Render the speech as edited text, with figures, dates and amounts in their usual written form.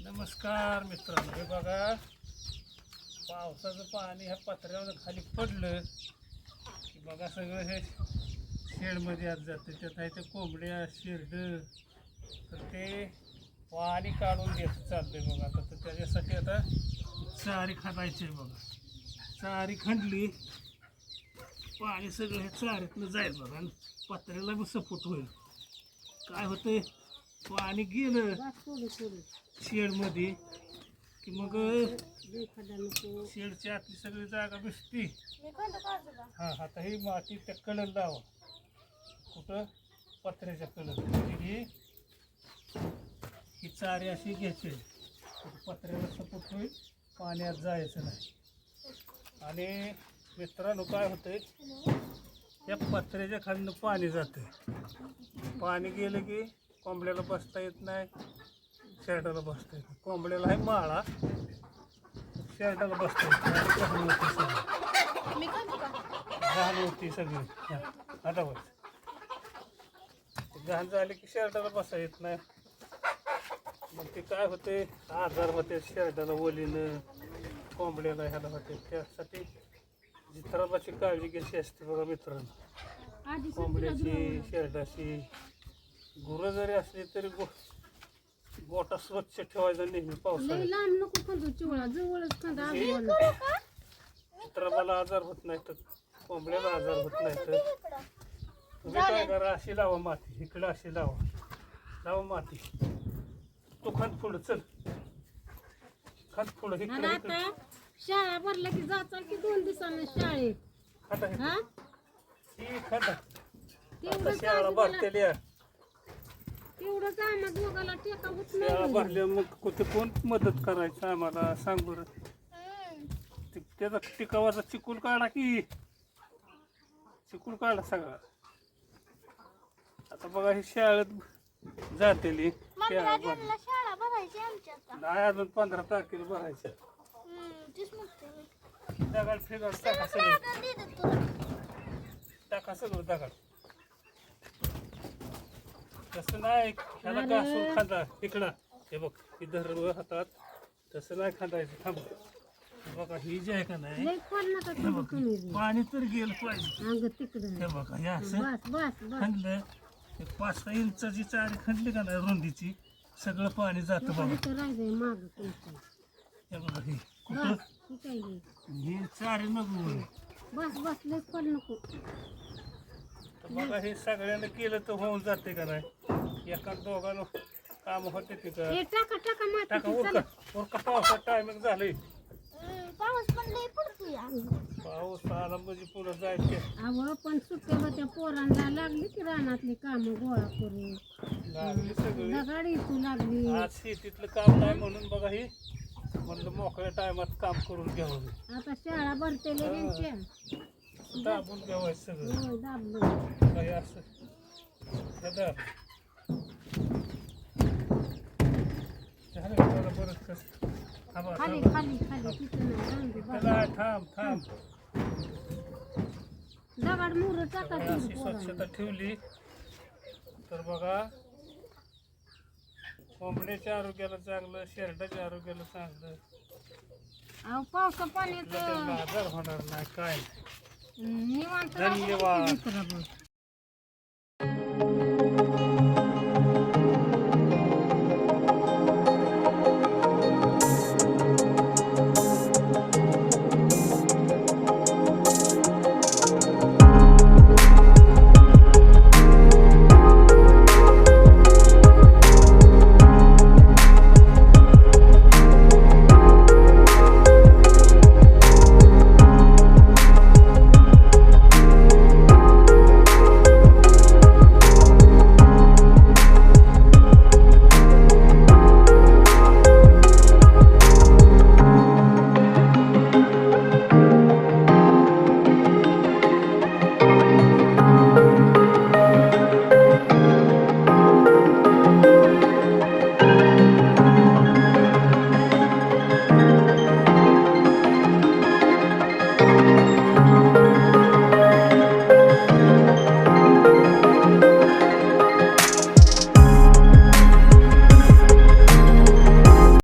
नमस्कार मित्रांनो, हे बघा पावसाचं पाणी ह्या पत्र्यावर खाली पडलं की बघा सगळं हे शेडमध्ये आज जाते. त्यात आहे ते कोंबड्या शेरड, तर ते पाणी काढून देत चाललंय बघा. आता तर त्याच्यासाठी आता चारी खणायची बघा. चारी खणली पाणी सगळं हे चारीतनं जाईल बघा आणि पत्र्याला बी सपोर्ट होईल. काय होतंय, पाणी गेलं शेडमध्ये की मग शेडची आतली सगळी जागा भिजती. हा, आता ही माती त्या कलर लावा, कुठं पत्र्याच्या कलर. ही चारी अशी घ्यायची, पत्र्याला सपोर्ट होईल, पाण्यात जायचं नाही. आणि मित्रांनो काय होतंय, या पत्र्याच्या खालनं पाणी जातं. पाणी गेलं की कोंबड्याला बसता येत नाही, शेरडाला बसता येत नाही. कोंबड्याला आहे माळा, शेरडाला बसता येत नाही. घाण होती सगळी आता बस. घाण झाली की शेरडाला बसता येत नाही. मग ते काय होते, आजार होते शेरडाला, ओलीनं कोंबड्याला ह्याला होते. त्यासाठी जित्राबाची काळजी घ्यायची असते बघा मित्रांनो. कोंबड्याची, शेरडाची. गुरं जरी असली तरी गोटा स्वच्छ ठेवायचा नेहमी पावसाळ्यात. जित्राबाला आजार होत नाही तर कोंबड्याला आजार होत नाही. तर तुम्ही काय करा, अशी लावा माती, इकडं अशी लावा माती. तो खत पुढं, चल खत पुढं. इकडे शाळा भरला की जाता की 2 दिवसांनी शाळेत खाता ही खाता तेवढं शाळा भरतेली आहे. तेवढं कामात दोघाला टेका होत शाळा नाही. भरल्या मग कुठे कोण मदत करायचं आम्हाला, सांग बरं. त्याचा टिकावाचा चिकूल काढा की, चिकूल काढा सगळा. आता बघा ही शाळेत जातेली, शाळा भरायची आमच्या. नाही अजून 15 तारखेला भरायच्या. दगड फिगड टाका सगळं, टाका सगळं दगड. तसं नाही, ह्याला घासून खांदा इकडं. हे बघ, ही धर हातात, तसं नाही खांदायचं. थांब बघा, ही जी आहे का नाही, हे बघ, पाणी तर गेलं पाहिजे. हे बघा, हे असं खणलं, 5-6 इंचाची चारी खणली का नाही रुंदीची, सगळं पाणी जातं बघा. हे बघा, हे कुठं हे चारी नको. तर बघा, हे सगळ्यांना केलं तर होऊन जाते का नाही. एका दोघांना काम होते ते का टाका. उरका पावसात टायमिंग झालंय. पाऊस पण लई पडतोय. पाऊस आला म्हणजे पुढे जायचे. पण सुट्ट्या होत्या पोरांना, लागली की रानातली काम गोळा करून लागली सगळी. दगाडी लागली. आज शेतीतलं काम नाही म्हणून बघा, ही म्हणलं मोकळ्या टायमात काम करून घ्यावं. आता शाळा भरते त्यांच्या, दाबून घ्यावं सगळं. दाबलं काही असं झालं बरं कसं. खाली खाली खाली तिथं त्याला थांब. दगड मुर टाका. अशी स्वच्छता ठेवली तर बघा, कोंबड्याच्या आरोग्याला चांगलं, शेरडाच्या आरोग्याला चांगलं. पावसा पाण्याचं आजार होणार नाही काय. निवांत धन्यवाद.